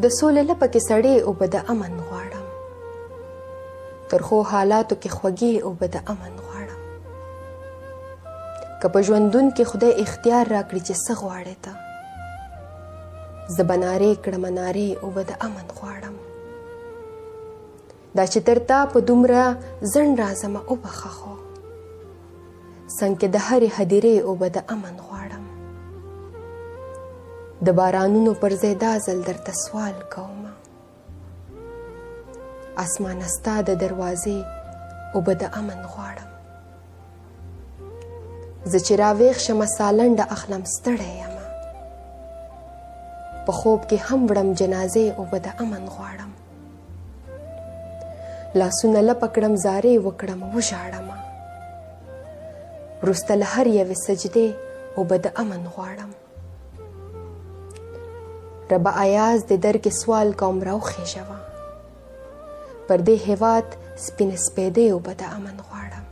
د سولې لپه کې سړې اوبه د امن غواړم، ترخو حالاتو کې خوږې اوبه د امن غواړم. که په ژوندون کې خدای اختیار راکړي چې څه غواړې ته، زه به نارې کړمه نارې اوبه د امن غواړم. دا چې تر تا په دومره ځنډ راځمه وبخه خو، څنګ کې د هرې هدیرې اوبه د امن غواړم. د بارانونو پر ځای دا ځل درته سوال کومه، اسمانه ستا د دروازې اوبه د امن غواړم. زه چې راویښ شمه سالنډه اخلم ستړی یمه، په خوب کې هم وړم جنازې اوبه د امن غواړم. لاسونه لپه کړم زارې وکړم وژاړمه، وروسته له هر یوې سجدې اوبه د امن غواړم. ربه ایاز د در کې سوال کوم راوخیژوه، پر دې هیواد سپینې سپېدې اوبه د امن غواړم.